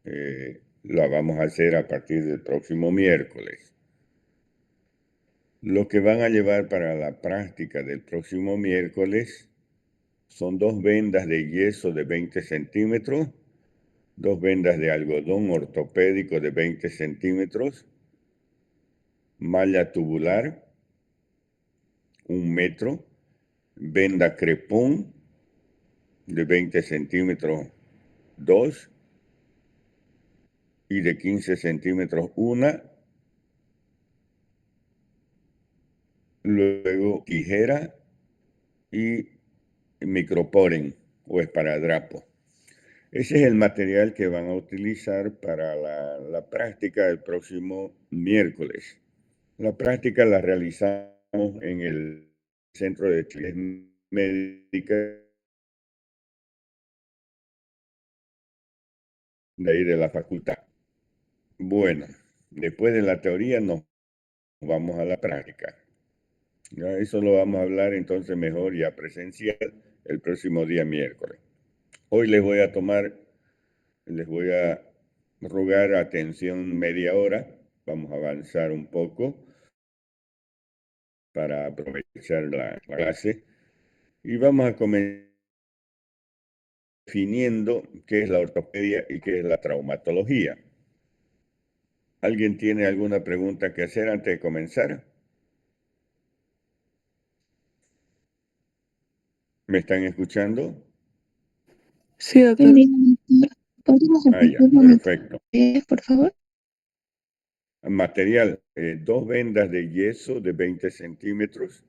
Lo vamos a hacer a partir del próximo miércoles. Lo que van a llevar para la práctica del próximo miércoles son 2 vendas de yeso de 20 centímetros, 2 vendas de algodón ortopédico de 20 centímetros, malla tubular, 1 metro, venda crepón de 20 centímetros, 2, y de 15 centímetros, 1. Luego tijera y microporen o esparadrapo. Ese es el material que van a utilizar para la práctica del próximo miércoles. La práctica la realizamos en el Centro de Actividades Médicas de ahí de la facultad. Bueno, después de la teoría nos vamos a la práctica. Ya eso lo vamos a hablar entonces mejor ya presencial el próximo día miércoles. Hoy les voy a rogar atención media hora. Vamos a avanzar un poco para aprovechar la clase y vamos a comenzar definiendo qué es la ortopedia y qué es la traumatología. ¿Alguien tiene alguna pregunta que hacer antes de comenzar? ¿Me están escuchando? Sí, doctor. ¿Podríamos Ah, ya, repetir los perfecto. materiales, por favor? Material, 2 vendas de yeso de 20 centímetros,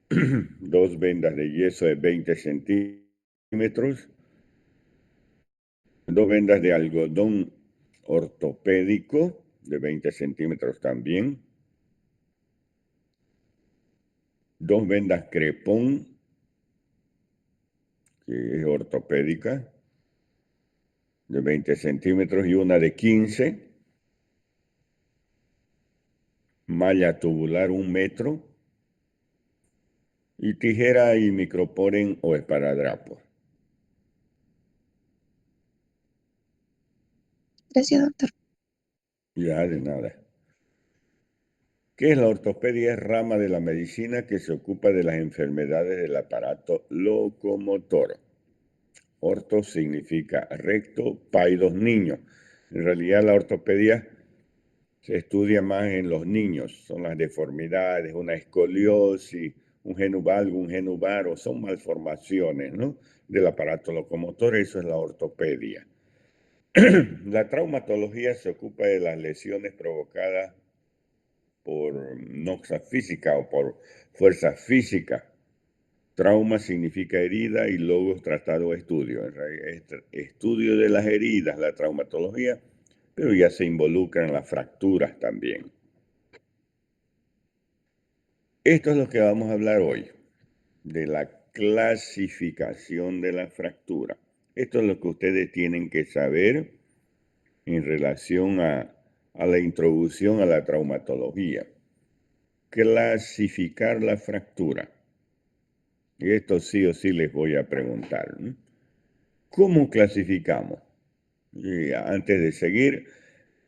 2 vendas de yeso de 20 centímetros, 2 vendas de algodón ortopédico de 20 centímetros también, 2 vendas crepón, que es ortopédica, de 20 centímetros y una de 15, malla tubular 1 metro y tijera y microporen o esparadrapo. Gracias, doctor. Ya, de nada. ¿Qué es la ortopedia? Es rama de la medicina que se ocupa de las enfermedades del aparato locomotor. Orto significa recto, paidos, niños. En realidad la ortopedia se estudia más en los niños. Son las deformidades, una escoliosis, un genuvalgo, un genuvaro, son malformaciones, ¿no?, del aparato locomotor. Eso es la ortopedia. La traumatología se ocupa de las lesiones provocadas por noxa física o por fuerza física. Trauma significa herida y logos tratado estudio. Estudio de las heridas, la traumatología, pero ya se involucran las fracturas también. Esto es lo que vamos a hablar hoy, de la clasificación de la fractura. Esto es lo que ustedes tienen que saber en relación a la introducción a la traumatología. Clasificar la fractura. Y esto sí o sí les voy a preguntar, ¿no? ¿Cómo clasificamos? Y antes de seguir,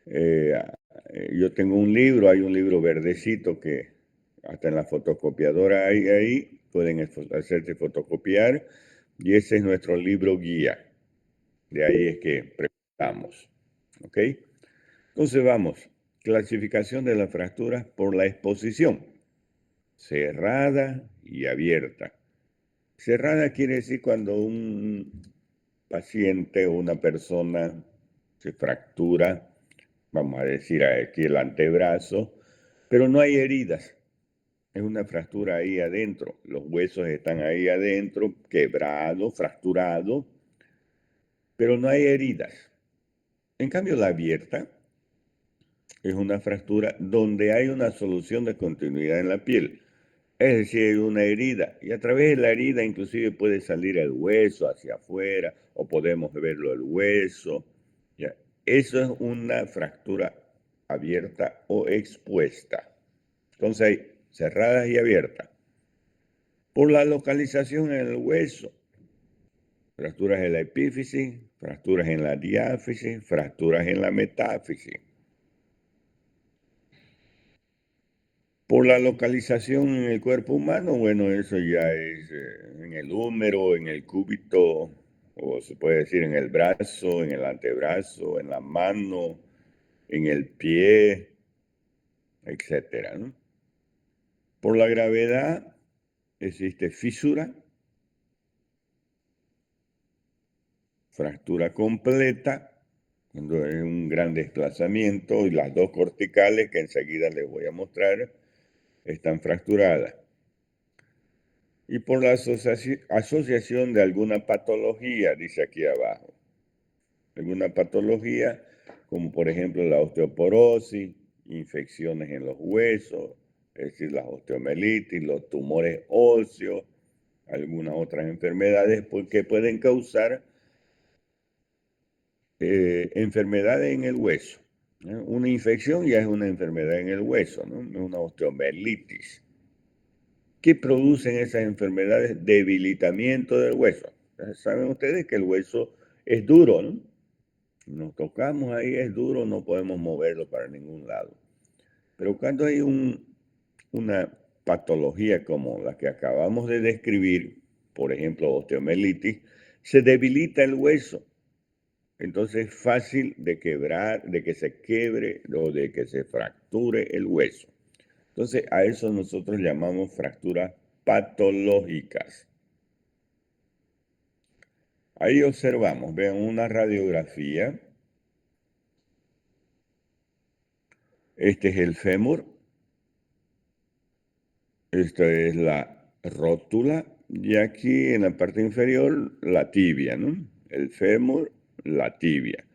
yo tengo un libro, hay un libro verdecito que hasta en la fotocopiadora hay ahí, pueden hacerse fotocopiar, y ese es nuestro libro guía. De ahí es que preguntamos, ¿ok? Entonces vamos, clasificación de las fracturas por la exposición, cerrada y abierta. Cerrada quiere decir cuando un paciente o una persona se fractura, vamos a decir aquí el antebrazo, pero no hay heridas. Es una fractura ahí adentro. Los huesos están ahí adentro, quebrados, fracturados, pero no hay heridas. En cambio, la abierta es una fractura donde hay una solución de continuidad en la piel. Es decir, hay una herida y a través de la herida inclusive puede salir el hueso hacia afuera o podemos verlo el hueso. ¿Ya? Eso es una fractura abierta o expuesta. Entonces hay cerradas y abiertas. Por la localización en el hueso, fracturas de la epífisis, fracturas en la diáfisis, fracturas en la metáfisis. Por la localización en el cuerpo humano, bueno, eso ya es en el húmero, en el cúbito, o se puede decir en el brazo, en el antebrazo, en la mano, en el pie, etcétera, ¿no? Por la gravedad existe fisura, fractura completa, cuando es un gran desplazamiento, y las dos corticales que enseguida les voy a mostrar están fracturadas. Y por la asociación de alguna patología, dice aquí abajo. Alguna patología, como por ejemplo la osteoporosis, infecciones en los huesos, es decir, las osteomelitis, los tumores óseos, algunas otras enfermedades que pueden causar enfermedades en el hueso. Una infección ya es una enfermedad en el hueso, ¿no? Una osteomelitis. ¿Qué producen esas enfermedades? Debilitamiento del hueso. Saben ustedes que el hueso es duro, ¿no? Nos tocamos ahí, es duro, no podemos moverlo para ningún lado. Pero cuando hay una patología como la que acabamos de describir, por ejemplo, osteomelitis, se debilita el hueso. Entonces es fácil de quebrar, de que se quiebre o de que se fracture el hueso. Entonces a eso nosotros llamamos fracturas patológicas. Ahí observamos, vean una radiografía. Este es el fémur. Esta es la rótula. Y aquí en la parte inferior la tibia, ¿no? El fémur, la tibia.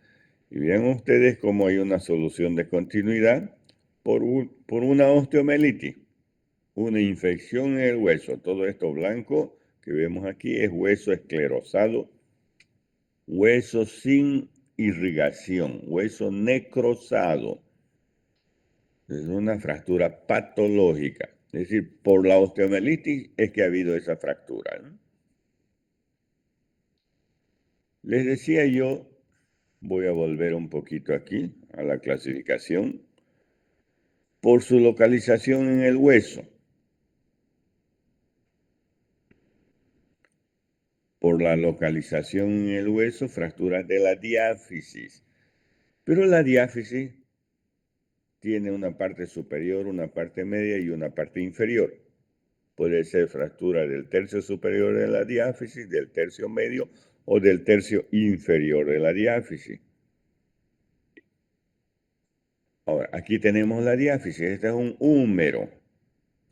Y vean ustedes cómo hay una solución de continuidad por una osteomelitis, una infección en el hueso. Todo esto blanco que vemos aquí es hueso esclerosado, hueso sin irrigación, hueso necrosado. Es una fractura patológica. Es decir, por la osteomelitis es que ha habido esa fractura, ¿no? Les decía yo, voy a volver un poquito aquí a la clasificación, por su localización en el hueso. Por la localización en el hueso, fracturas de la diáfisis. Pero la diáfisis tiene una parte superior, una parte media y una parte inferior. Puede ser fractura del tercio superior de la diáfisis, del tercio medio o del tercio inferior de la diáfisis. Ahora, aquí tenemos la diáfisis. Este es un húmero.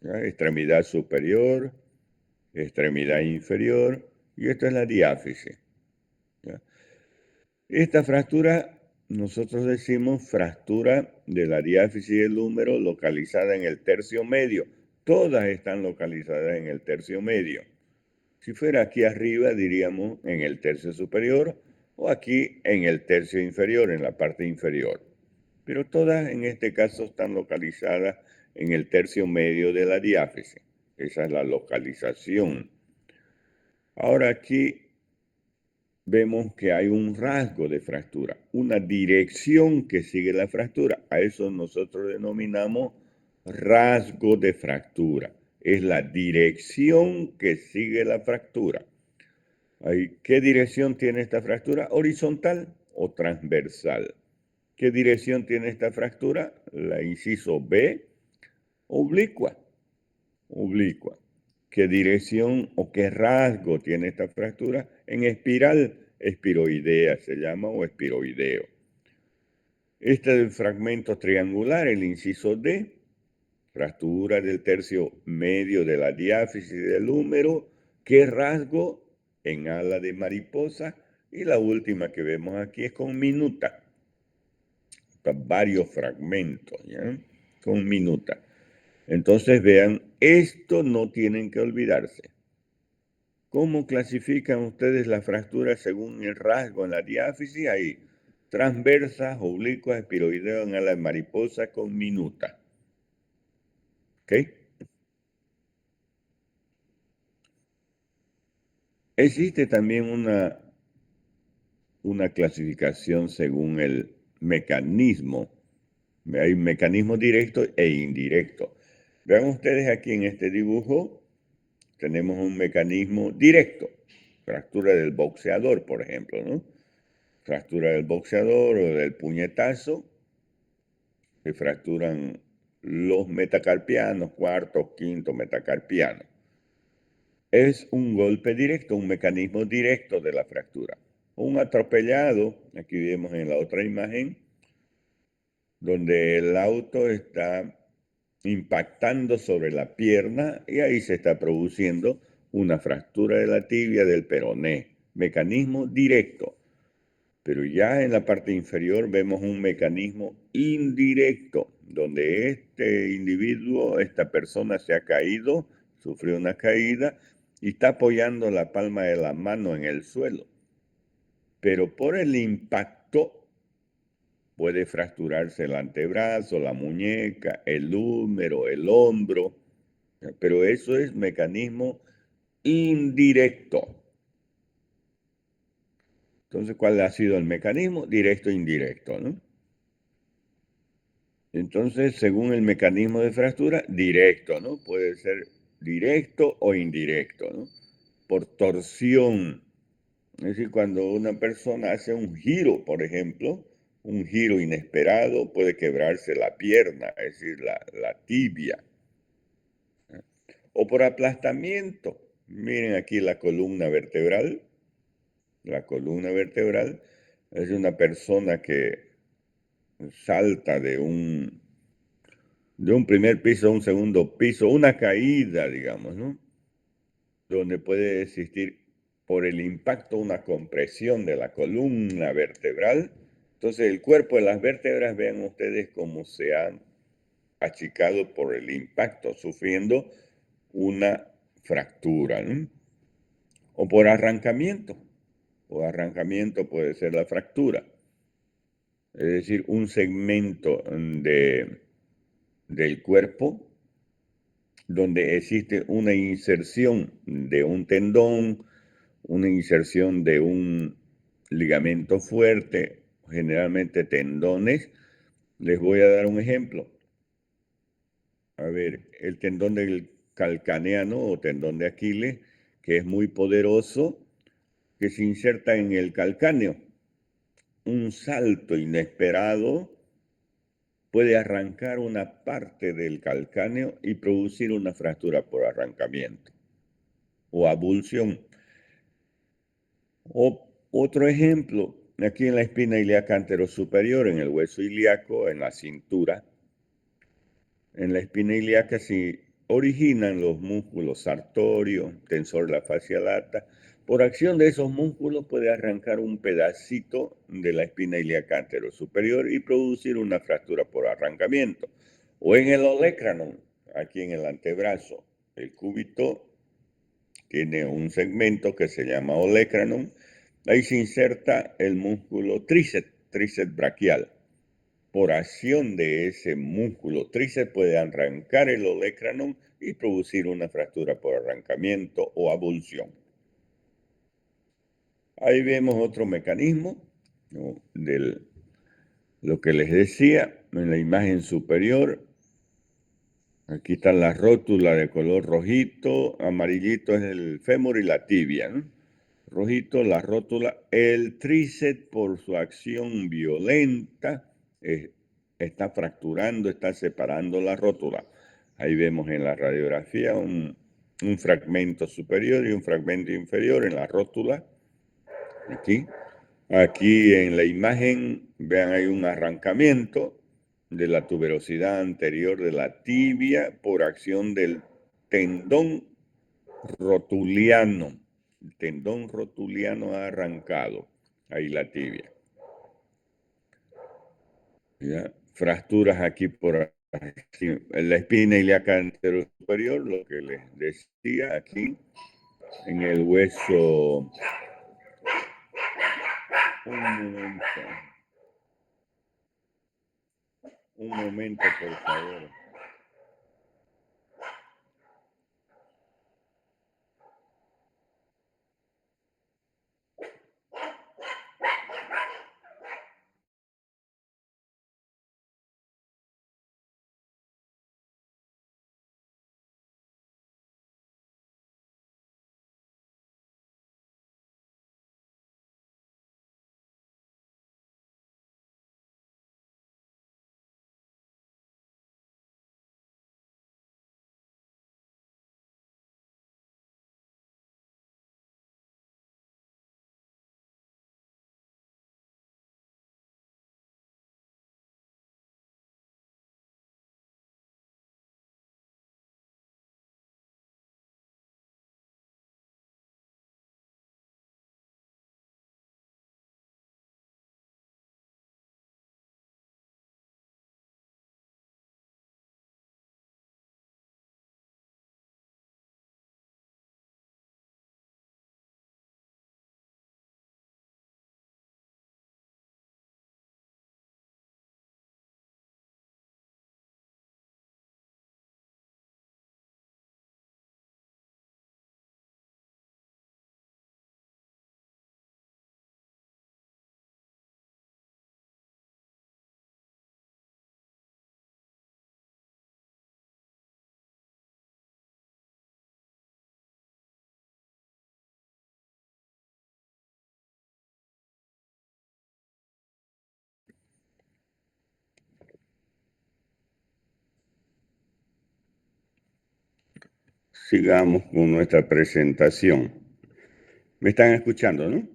¿Ya? Extremidad superior, extremidad inferior, y esta es la diáfisis. ¿Ya? Esta fractura, nosotros decimos fractura de la diáfisis del húmero localizada en el tercio medio. Todas están localizadas en el tercio medio. Si fuera aquí arriba, diríamos en el tercio superior o aquí en el tercio inferior, en la parte inferior. Pero todas en este caso están localizadas en el tercio medio de la diáfisis. Esa es la localización. Ahora aquí vemos que hay un rasgo de fractura, una dirección que sigue la fractura. A eso nosotros denominamos rasgo de fractura. Es la dirección que sigue la fractura. ¿Qué dirección tiene esta fractura? ¿Horizontal o transversal? ¿Qué dirección tiene esta fractura? La inciso B, oblicua. Oblicua. ¿Qué dirección o qué rasgo tiene esta fractura? En espiral, espiroidea se llama, o espiroideo. Este es el fragmento triangular, el inciso D, fractura del tercio medio de la diáfisis del húmero. ¿Qué rasgo? En ala de mariposa. Y la última que vemos aquí es con minuta. Varios fragmentos, ¿ya? Con minuta. Entonces vean, esto no tienen que olvidarse. ¿Cómo clasifican ustedes las fracturas según el rasgo en la diáfisis? Ahí, transversas, oblicuas, espiroideo en ala de mariposa con minuta. ¿Ok? Existe también una clasificación según el mecanismo. Hay mecanismo directo e indirecto. Vean ustedes aquí en este dibujo, tenemos un mecanismo directo. Fractura del boxeador, por ejemplo, ¿no? Fractura del boxeador o del puñetazo. Se fracturan los metacarpianos, cuarto, quinto metacarpiano. Es un golpe directo, un mecanismo directo de la fractura. Un atropellado, aquí vemos en la otra imagen, donde el auto está impactando sobre la pierna y ahí se está produciendo una fractura de la tibia del peroné. Mecanismo directo. Pero ya en la parte inferior vemos un mecanismo indirecto, donde este individuo, esta persona se ha caído, sufrió una caída y está apoyando la palma de la mano en el suelo. Pero por el impacto puede fracturarse el antebrazo, la muñeca, el húmero, el hombro, pero eso es mecanismo indirecto. Entonces, ¿cuál ha sido el mecanismo? Directo e indirecto, ¿no? Entonces, según el mecanismo de fractura, directo, ¿no? Puede ser directo o indirecto, ¿no? Por torsión. Es decir, cuando una persona hace un giro, por ejemplo, un giro inesperado, puede quebrarse la pierna, es decir, la tibia. O por aplastamiento. Miren aquí la columna vertebral. La columna vertebral es de una persona que salta de un primer piso a un segundo piso, una caída, digamos, ¿no? Donde puede existir por el impacto una compresión de la columna vertebral. Entonces el cuerpo de las vértebras, vean ustedes cómo se han achicado por el impacto, sufriendo una fractura, ¿no? O por arrancamiento. O arrancamiento puede ser la fractura. Es decir, un segmento del cuerpo donde existe una inserción de un tendón, una inserción de un ligamento fuerte, generalmente tendones. Les voy a dar un ejemplo. A ver, el tendón del calcaneano o tendón de Aquiles, que es muy poderoso, que se inserta en el calcáneo. Un salto inesperado puede arrancar una parte del calcáneo y producir una fractura por arrancamiento o abulsión. O otro ejemplo, aquí en la espina ilíaca anterosuperior, en el hueso ilíaco, en la cintura, en la espina ilíaca se originan los músculos sartorio, tensor de la fascia lata. Por acción de esos músculos puede arrancar un pedacito de la espina ilíaca anterosuperior y producir una fractura por arrancamiento. O en el olecranon, aquí en el antebrazo, el cúbito tiene un segmento que se llama olecranon. Ahí se inserta el músculo tríceps braquial. Por acción de ese músculo tríceps puede arrancar el olecranon y producir una fractura por arrancamiento o abulsión. Ahí vemos otro mecanismo, ¿no?, de lo que les decía en la imagen superior. Aquí está la rótula de color rojito, amarillito es el fémur y la tibia, ¿no? Rojito, la rótula, el tríceps por su acción violenta está fracturando, está separando la rótula. Ahí vemos en la radiografía un fragmento superior y un fragmento inferior en la rótula. Aquí en la imagen, vean, hay un arrancamiento de la tuberosidad anterior de la tibia por acción del tendón rotuliano. El tendón rotuliano ha arrancado ahí la tibia. ¿Ya? Fracturas aquí por aquí, en la espina ilíaca anterior superior, lo que les decía aquí, en el hueso. Un momento, por favor. sigamos con nuestra presentación. ¿Me están escuchando, no?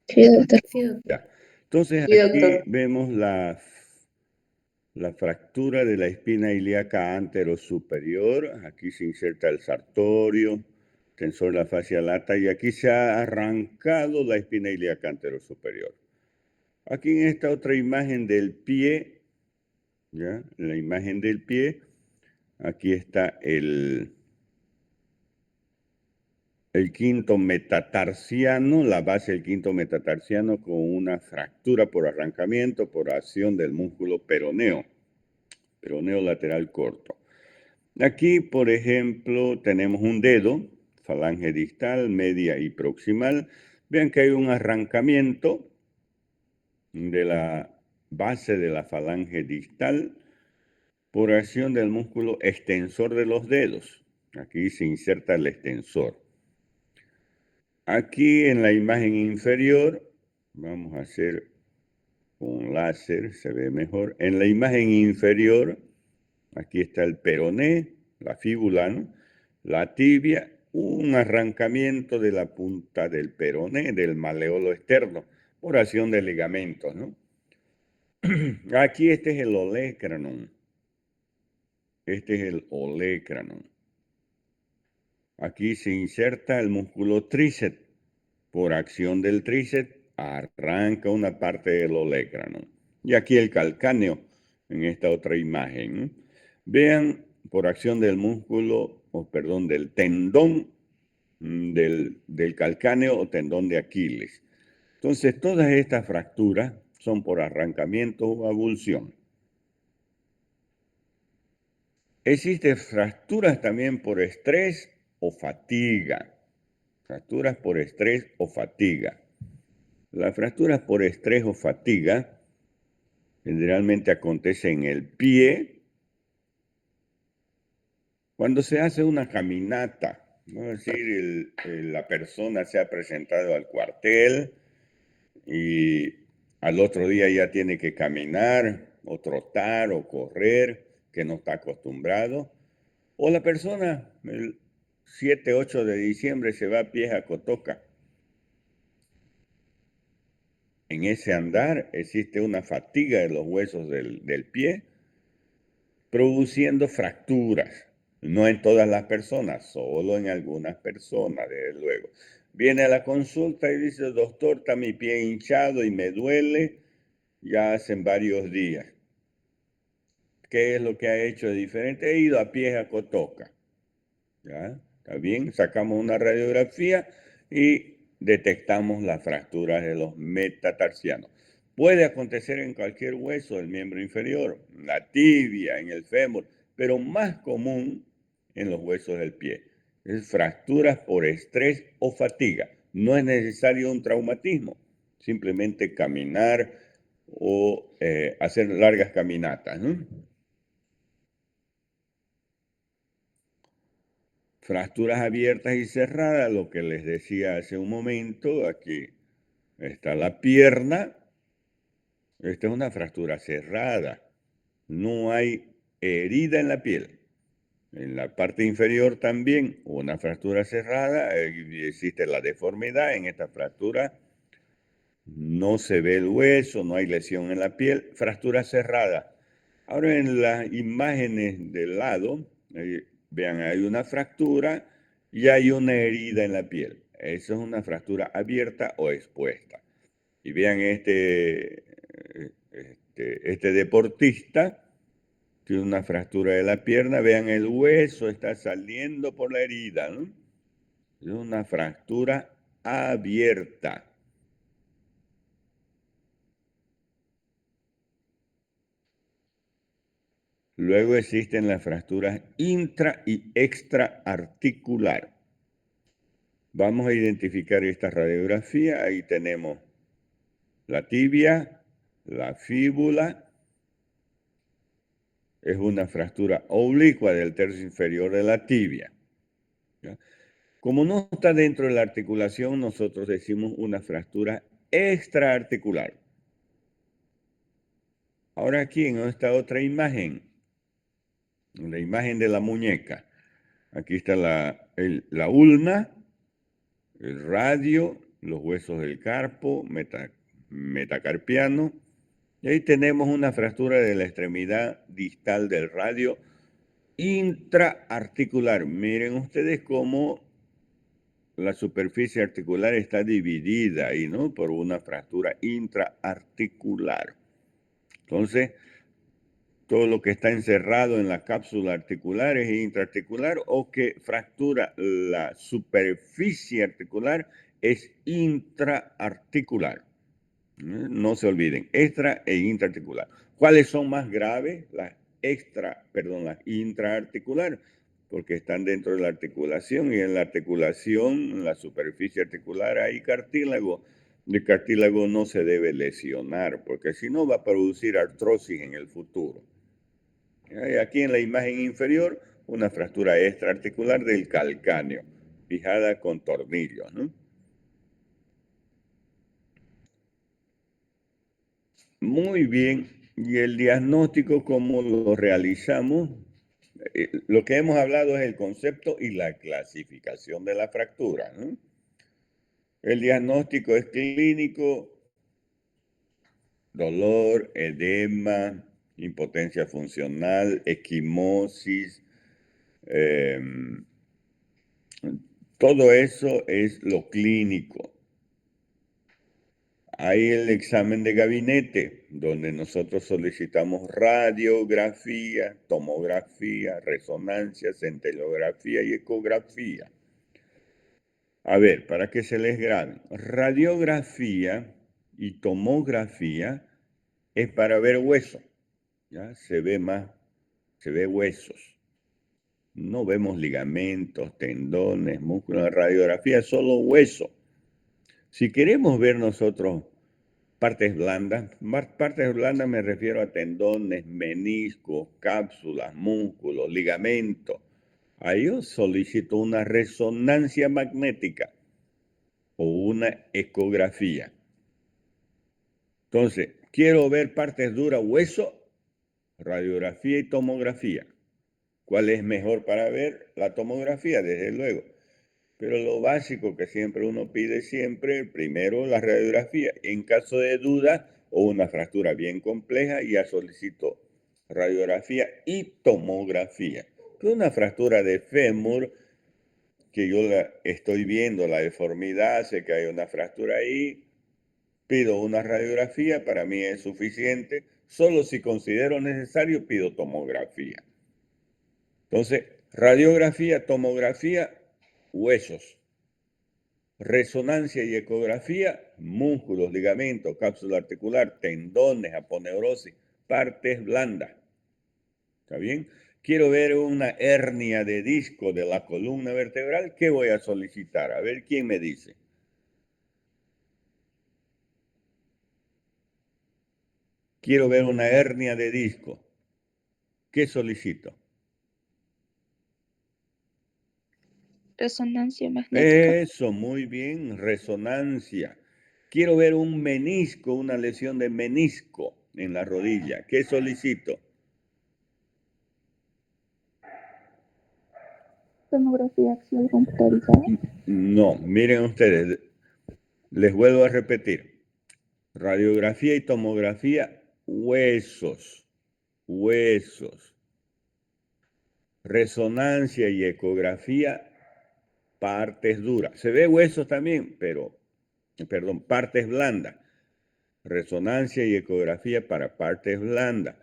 Sí, doctor. Sí, doctor. Ya. Entonces, Sí, aquí doctor. vemos la fractura de la espina ilíaca anterosuperior. Aquí se inserta el sartorio, tensor de la fascia lata, y aquí se ha arrancado la espina ilíaca anterosuperior. Aquí en esta otra imagen del pie, ¿ya? La imagen del pie, aquí está el quinto metatarsiano, la base del quinto metatarsiano con una fractura por arrancamiento, por acción del músculo peroneo lateral corto. Aquí, por ejemplo, tenemos un dedo, falange distal, media y proximal. Vean que hay un arrancamiento de la base de la falange distal por acción del músculo extensor de los dedos. Aquí se inserta el extensor. Aquí en la imagen inferior, vamos a hacer con láser, se ve mejor. En la imagen inferior, aquí está el peroné, la fíbula, ¿no? La tibia, un arrancamiento de la punta del peroné, del maleolo externo, por acción de ligamentos, ¿no? Aquí este es el olecranon. Este es el olecranon. Aquí se inserta el músculo tríceps. Por acción del tríceps, arranca una parte del olecranon. Y aquí el calcáneo, en esta otra imagen, ¿no? Vean, por acción del músculo, del tendón del calcáneo o tendón de Aquiles. Entonces, todas estas fracturas son por arrancamiento o avulsión. Existen fracturas también por estrés o fatiga. Fracturas por estrés o fatiga. Las fracturas por estrés o fatiga generalmente acontecen en el pie cuando se hace una caminata. ¿No? Es decir, la persona se ha presentado al cuartel y al otro día ya tiene que caminar o trotar o correr, que no está acostumbrado. O la persona el 7, 8 de diciembre se va a pie a Cotoca. En ese andar existe una fatiga de los huesos del pie, produciendo fracturas. No en todas las personas, solo en algunas personas, desde luego. Viene a la consulta y dice, doctor, está mi pie hinchado y me duele ya hacen varios días. ¿Qué es lo que ha hecho de diferente? He ido a pie a Cotoca. ¿Ya? ¿Está bien? Sacamos una radiografía y detectamos las fracturas de los metatarsianos. Puede acontecer en cualquier hueso del miembro inferior, en la tibia, en el fémur, pero más común en los huesos del pie. Es fracturas por estrés o fatiga. No es necesario un traumatismo, simplemente caminar o hacer largas caminatas, ¿no? Fracturas abiertas y cerradas, lo que les decía hace un momento, aquí está la pierna, esta es una fractura cerrada, no hay herida en la piel. En la parte inferior también una fractura cerrada, existe la deformidad en esta fractura, no se ve el hueso, no hay lesión en la piel, fractura cerrada. Ahora en las imágenes del lado, vean, hay una fractura y hay una herida en la piel. Eso es una fractura abierta o expuesta. Y vean este deportista tiene una fractura de la pierna, vean el hueso está saliendo por la herida, ¿no? Es una fractura abierta. Luego existen las fracturas intra y extraarticular. Vamos a identificar esta radiografía. Ahí tenemos la tibia, la fíbula. Es una fractura oblicua del tercio inferior de la tibia. ¿Ya? Como no está dentro de la articulación, nosotros decimos una fractura extraarticular. Ahora aquí en esta otra imagen, la imagen de la muñeca. Aquí está la ulna, el radio, los huesos del carpo, metacarpiano. Y ahí tenemos una fractura de la extremidad distal del radio intraarticular. Miren ustedes cómo la superficie articular está dividida ahí, ¿no? Por una fractura intraarticular. Entonces, todo lo que está encerrado en la cápsula articular es intraarticular, o que fractura la superficie articular es intraarticular. No se olviden, extra e intraarticular. ¿Cuáles son más graves? Las intraarticular, porque están dentro de la articulación, y en la articulación, en la superficie articular, hay cartílago. El cartílago no se debe lesionar, porque si no va a producir artrosis en el futuro. Aquí en la imagen inferior, una fractura extraarticular del calcáneo, fijada con tornillos, ¿no? Muy bien. ¿Y el diagnóstico cómo lo realizamos? Lo que hemos hablado es el concepto y la clasificación de la fractura, ¿no? El diagnóstico es clínico: dolor, edema, impotencia funcional, equimosis. Todo eso es lo clínico. Hay el examen de gabinete, donde nosotros solicitamos radiografía, tomografía, resonancia, centelografía y ecografía. A ver, para que se les grabe, radiografía y tomografía es para ver hueso, ¿ya? Se ve huesos. No vemos ligamentos, tendones, músculos. La radiografía es solo hueso. Si queremos ver nosotros partes blandas me refiero a tendones, meniscos, cápsulas, músculos, ligamentos. Ahí yo solicito una resonancia magnética o una ecografía. Entonces, quiero ver partes duras, hueso, radiografía y tomografía. ¿Cuál es mejor para ver? La tomografía, desde luego. Pero lo básico que siempre uno pide, primero la radiografía. En caso de duda o una fractura bien compleja, ya solicito radiografía y tomografía. Que una fractura de fémur, que yo estoy viendo la deformidad, sé que hay una fractura ahí, pido una radiografía, para mí es suficiente. Solo si considero necesario, pido tomografía. Entonces, radiografía, tomografía, huesos. Resonancia y ecografía, músculos, ligamentos, cápsula articular, tendones, aponeurosis, partes blandas. ¿Está bien? Quiero ver una hernia de disco de la columna vertebral. ¿Qué voy a solicitar? A ver, ¿quién me dice? Quiero ver una hernia de disco. ¿Qué solicito? Resonancia magnética. Eso, muy bien, resonancia. Quiero ver un menisco, una lesión de menisco en la rodilla. ¿Qué solicito? Tomografía axial computarizada. No, miren ustedes, les vuelvo a repetir. Radiografía y tomografía, huesos. Resonancia y ecografía, partes duras. Se ve huesos también, partes blandas. Resonancia y ecografía para partes blandas.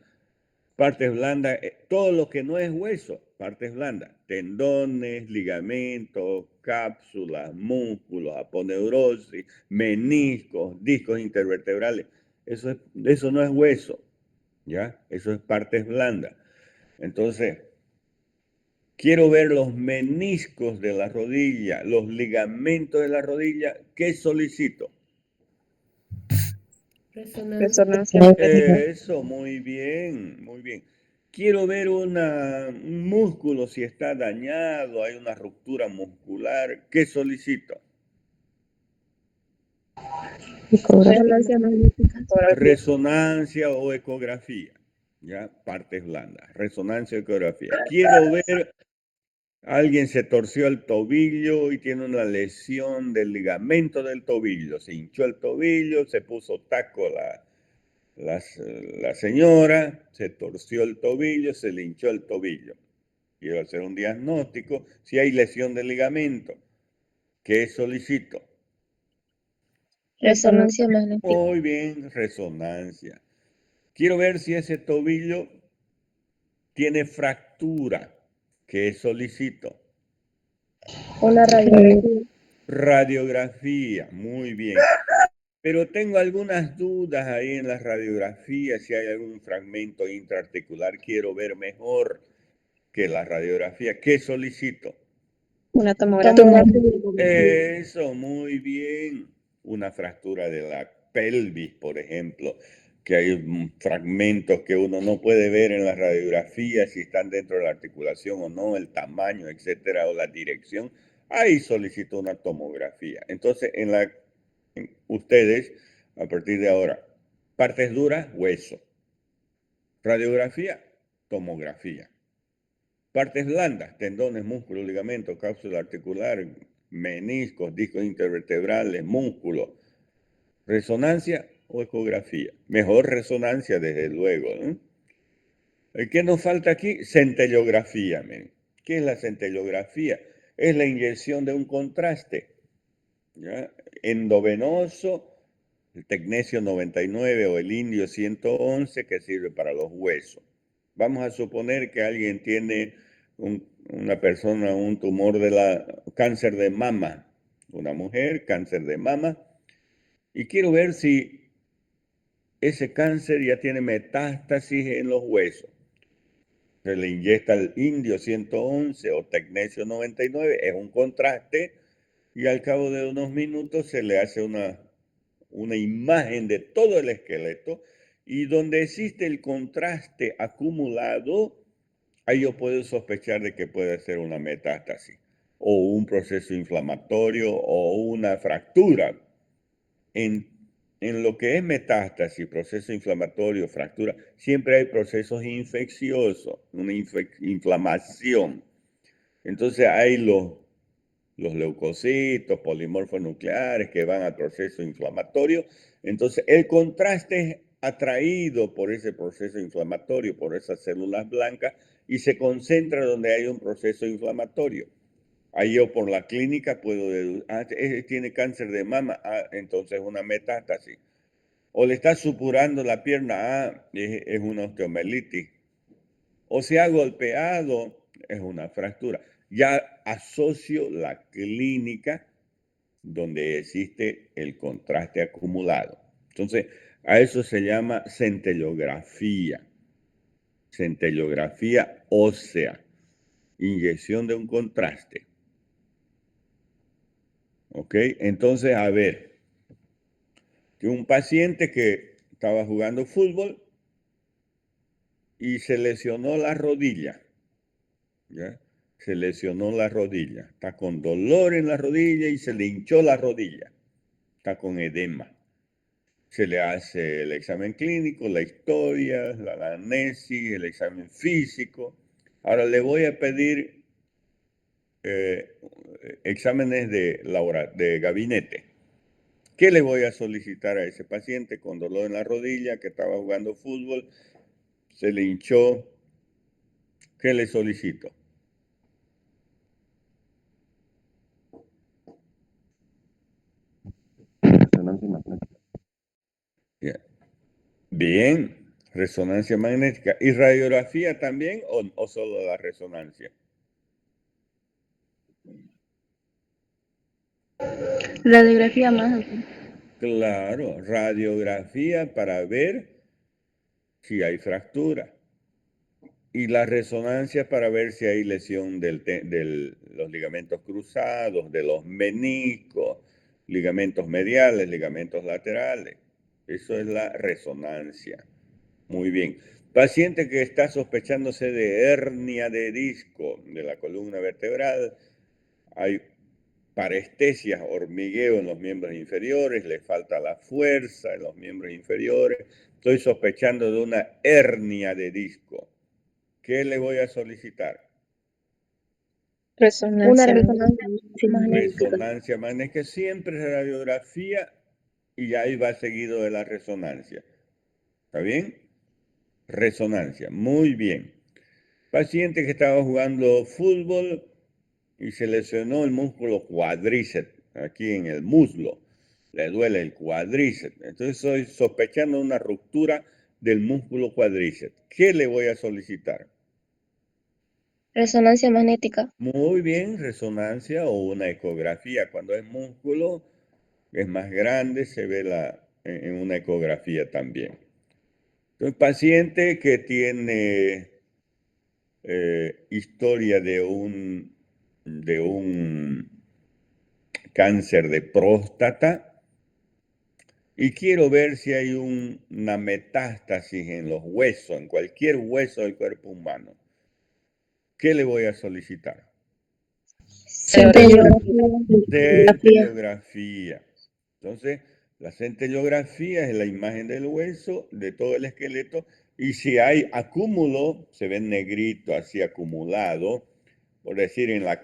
Partes blandas, todo lo que no es hueso, partes blandas. Tendones, ligamentos, cápsulas, músculos, aponeurosis, meniscos, discos intervertebrales. Eso no es hueso, ¿ya? Eso es partes blandas. Entonces, quiero ver los meniscos de la rodilla, los ligamentos de la rodilla. ¿Qué solicito? Resonancia magnética. Eso, muy bien, muy bien. Quiero ver un músculo si está dañado, hay una ruptura muscular. ¿Qué solicito? Ecografía. Resonancia o ecografía. ya, partes blandas, resonancia, ecografía. Quiero ver, alguien se torció el tobillo y tiene una lesión del ligamento del tobillo, se hinchó el tobillo, se puso taco la señora, se torció el tobillo, se le hinchó el tobillo. Quiero hacer un diagnóstico, si hay lesión del ligamento, ¿qué solicito? Resonancia magnética. Muy bien, resonancia. Quiero ver si ese tobillo tiene fractura. ¿Qué solicito? Una radiografía. Radiografía, muy bien. Pero tengo algunas dudas ahí en la radiografía, si hay algún fragmento intraarticular, quiero ver mejor que la radiografía. ¿Qué solicito? Una tomografía. Eso, muy bien. Una fractura de la pelvis, por ejemplo, que hay fragmentos que uno no puede ver en la radiografía si están dentro de la articulación o no, el tamaño, etcétera, o la dirección. Ahí solicito una tomografía. Entonces, ustedes, a partir de ahora, partes duras, hueso. Radiografía, tomografía. Partes blandas, tendones, músculos, ligamentos, cápsula articular, meniscos, discos intervertebrales, músculos. Resonancia o ecografía. Mejor resonancia, desde luego, ¿no? ¿Qué nos falta aquí? Centellografía. ¿Qué es la centellografía? Es la inyección de un contraste, ¿ya? Endovenoso, el tecnesio 99 o el indio 111, que sirve para los huesos. Vamos a suponer que alguien tiene una persona un tumor cáncer de mama, una mujer, cáncer de mama, y quiero ver si ese cáncer ya tiene metástasis en los huesos. Se le inyecta el indio 111 o tecnesio 99, es un contraste, y al cabo de unos minutos se le hace una imagen de todo el esqueleto, y donde existe el contraste acumulado, ahí yo puedo sospechar de que puede ser una metástasis o un proceso inflamatorio o una fractura. En lo que es metástasis, proceso inflamatorio, fractura, siempre hay procesos infecciosos, una inflamación. Entonces hay los leucocitos, polimorfos nucleares que van al proceso inflamatorio. Entonces, el contraste es atraído por ese proceso inflamatorio, por esas células blancas, y se concentra donde hay un proceso inflamatorio. Ahí yo por la clínica puedo deducir, tiene cáncer de mama, entonces una metástasis. O le está supurando la pierna, es una osteomelitis. O se ha golpeado, es una fractura. Ya asocio la clínica donde existe el contraste acumulado. Entonces, a eso se llama centellografía. Centellografía ósea. Inyección de un contraste. ¿Ok? Entonces, a ver, que un paciente que estaba jugando fútbol y se lesionó la rodilla, ¿ya? Se lesionó la rodilla, está con dolor en la rodilla y se le hinchó la rodilla, está con edema. Se le hace el examen clínico, la historia, la anamnesis, el examen físico. Ahora le voy a pedir exámenes de gabinete. ¿Qué le voy a solicitar a ese paciente con dolor en la rodilla que estaba jugando fútbol? Se le hinchó. ¿Qué le solicito? Resonancia magnética. Bien, resonancia magnética. ¿Y radiografía también o solo la resonancia? Radiografía más. Claro, radiografía para ver si hay fractura. Y la resonancia para ver si hay lesión de los ligamentos cruzados, de los meniscos, ligamentos mediales, ligamentos laterales. Eso es la resonancia. Muy bien. Paciente que está sospechándose de hernia de disco de la columna vertebral. Hay parestesias, hormigueo en los miembros inferiores, le falta la fuerza en los miembros inferiores. Estoy sospechando de una hernia de disco. ¿Qué le voy a solicitar? Una Resonancia resonancia magnética. Resonancia magnética, siempre radiografía y ahí va seguido de la resonancia. ¿Está bien? Resonancia, muy bien. Paciente que estaba jugando fútbol y se lesionó el músculo cuádriceps, aquí en el muslo. Le duele el cuádriceps. Entonces estoy sospechando una ruptura del músculo cuádriceps. ¿Qué le voy a solicitar? Resonancia magnética. Muy bien, resonancia o una ecografía. Cuando es músculo, es más grande, se ve en una ecografía también. Entonces, paciente que tiene historia de un cáncer de próstata y quiero ver si hay una metástasis en los huesos, en cualquier hueso del cuerpo humano. ¿Qué le voy a solicitar? Centellografía. Entonces, la centellografía es la imagen del hueso, de todo el esqueleto, y si hay acúmulo, se ve negrito, así acumulado, por decir en la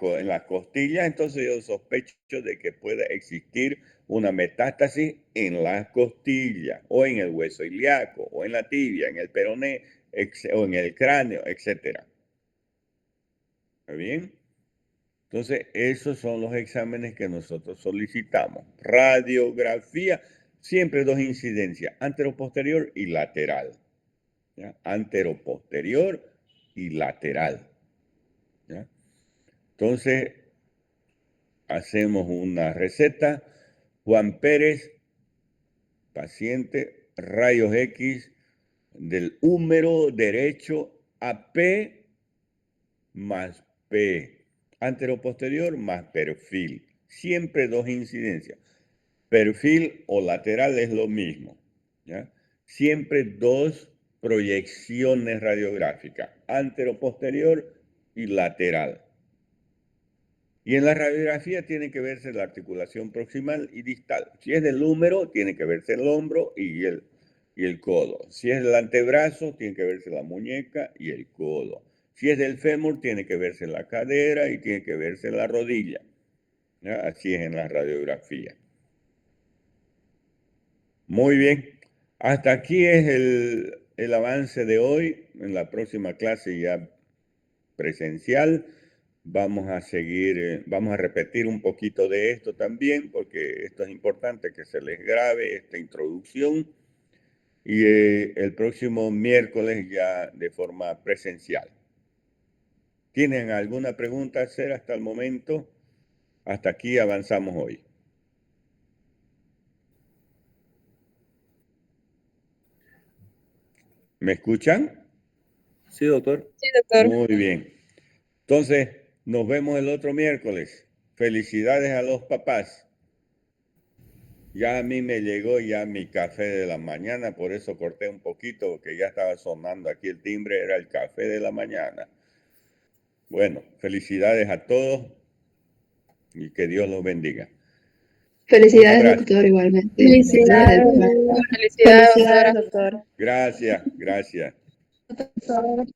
costilla, entonces yo sospecho de que pueda existir una metástasis en la costilla, o en el hueso ilíaco, o en la tibia, en el peroné, o en el cráneo, etc. ¿Está bien? Entonces, esos son los exámenes que nosotros solicitamos. Radiografía, siempre dos incidencias, anteroposterior y lateral. ¿Ya? Anteroposterior y lateral. ¿Ya? Entonces, hacemos una receta. Juan Pérez, paciente, rayos X del húmero derecho AP más P. Anteroposterior más perfil. Siempre dos incidencias. Perfil o lateral es lo mismo. ¿Ya? Siempre dos proyecciones radiográficas. Anteroposterior y lateral. Y en la radiografía tiene que verse la articulación proximal y distal. Si es del húmero, tiene que verse el hombro y el codo. Si es del antebrazo, tiene que verse la muñeca y el codo. Si es del fémur, tiene que verse la cadera y tiene que verse la rodilla. ¿Ya? Así es en la radiografía. Muy bien. Hasta aquí es el avance de hoy. En la próxima clase ya presencial vamos a seguir, vamos a repetir un poquito de esto también, porque esto es importante que se les grabe esta introducción. Y el próximo miércoles ya de forma presencial. ¿Tienen alguna pregunta a hacer hasta el momento? Hasta aquí avanzamos hoy. ¿Me escuchan? Sí, doctor. Sí, doctor. Muy bien. Entonces, nos vemos el otro miércoles. Felicidades a los papás. Ya a mí me llegó ya mi café de la mañana, por eso corté un poquito, porque ya estaba sonando aquí el timbre, era el café de la mañana. Bueno, felicidades a todos y que Dios los bendiga. Felicidades, Un abrazo. doctor, igualmente. Felicidades, Felicidades, doctora. doctor. Gracias, gracias. Doctor.